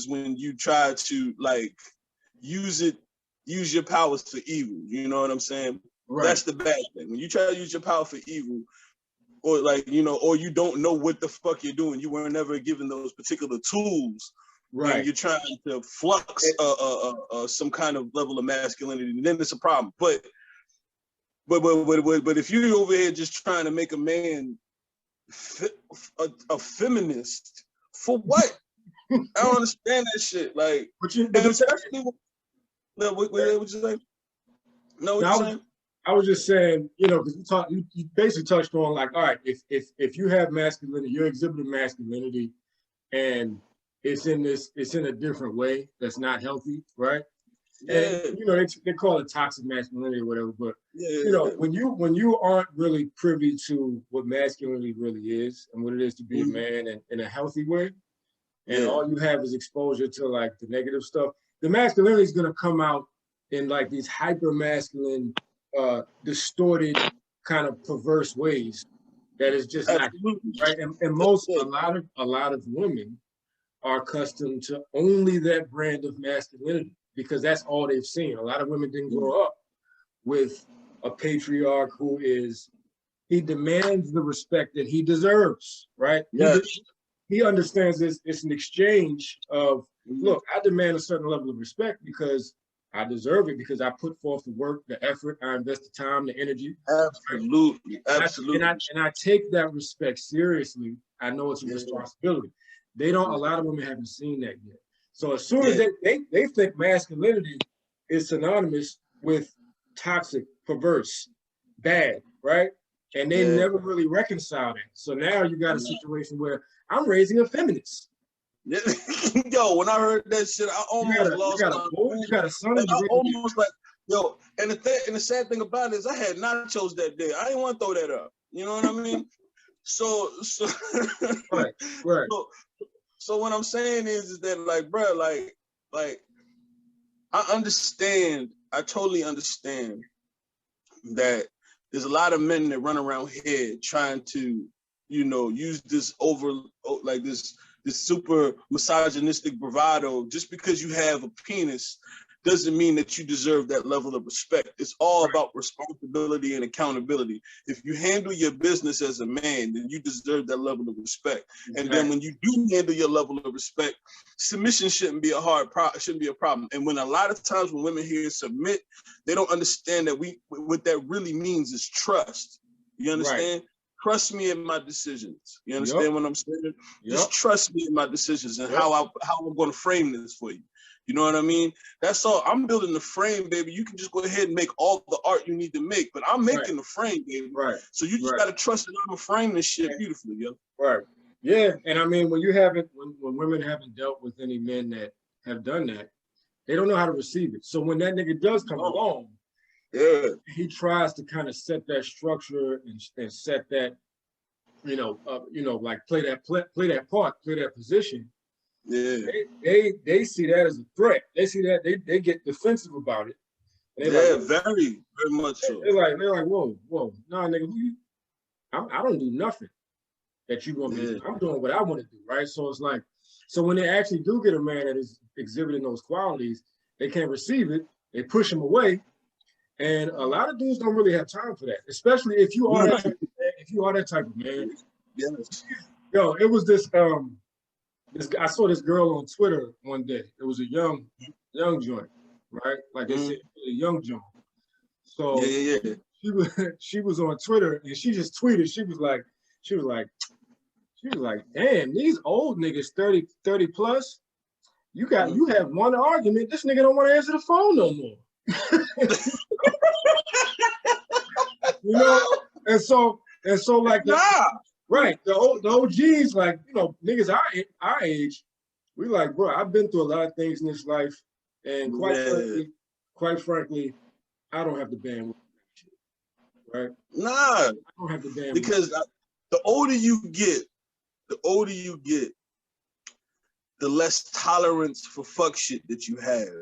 is when you try to like use your powers for evil. You know what I'm saying? Right. That's the bad thing. When you try to use your power for evil, or like, you know, or you don't know what the fuck you're doing. You were never given those particular tools. Right. And you're trying to flux some kind of level of masculinity, and then it's a problem. But if you're over here just trying to make a man a feminist, for what? I don't understand that shit. Like, what you saying? No, what you saying? I was just saying, you know, because you basically touched on like, all right, if you have masculinity, you're exhibiting masculinity, and it's in a different way that's not healthy, right? Yeah. And you know, they call it toxic masculinity or whatever, but you know, when you aren't really privy to what masculinity really is and what it is to be a man in a healthy way, and all you have is exposure to like the negative stuff, the masculinity is gonna come out in like these hyper masculine, distorted, kind of perverse ways that is just not right. And a lot of women are accustomed to only that brand of masculinity because that's all they've seen. A lot of women didn't grow up with a patriarch who he demands the respect that he deserves, right? Yes. He understands it's an exchange of, look, I demand a certain level of respect because I deserve it, because I put forth the work, the effort, I invest the time, the energy. Absolutely, absolutely. And I take that respect seriously. I know it's a responsibility. A lot of women haven't seen that yet. So as soon as they think masculinity is synonymous with toxic, perverse, bad, right? And they never really reconcile that. So now you got a situation where I'm raising a feminist. Yo, when I heard that shit, I almost lost my mind. You got a son. I almost like, yo, and the sad thing about it is I had nachos that day. I didn't want to throw that up. You know what I mean? So right. So what I'm saying is that like, bro, like I totally understand that there's a lot of men that run around here trying to, you know, use this this super misogynistic bravado. Just because you have a penis doesn't mean that you deserve that level of respect. It's all about responsibility and accountability. If you handle your business as a man, then you deserve that level of respect. Exactly. And then when you do handle your level of respect, submission shouldn't be a problem. And when a lot of times when women hear submit, they don't understand that what that really means is trust. You understand? Right. Trust me in my decisions. You understand what I'm saying? Just trust me in my decisions and how I'm going to frame this for you. You know what I mean? That's all. I'm building the frame, baby. You can just go ahead and make all the art you need to make, but I'm making the frame, baby. Right. So you just got to trust that I'm going to frame this shit beautifully, yo. Right. Yeah. And I mean, when women haven't dealt with any men that have done that, they don't know how to receive it. So when that nigga does come along, he tries to kind of set that structure and set that, like play that part, play that position. Yeah, they see that as a threat. They see that they get defensive about it. Very much so. They're like, whoa, nah, nigga, I don't do nothing that you want me to do. I'm doing what I want to do, right? So it's like, so when they actually do get a man that is exhibiting those qualities, they can't receive it. They push him away, and a lot of dudes don't really have time for that, especially if you are that type of man. If you are that type of man, yes. Yo, it was this. I saw this girl on Twitter one day. It was a young joint, right? Like they said, a young joint. So she was on Twitter and she just tweeted. She was like, damn, these old niggas 30 plus. You have one argument. This nigga don't want to answer the phone no more. You know, and so like right, the OGs, like, you know, niggas our age, we like, bro, I've been through a lot of things in this life, and quite frankly, I don't have the bandwidth, right? Nah, I don't have the bandwidth because the older you get, the less tolerance for fuck shit that you have.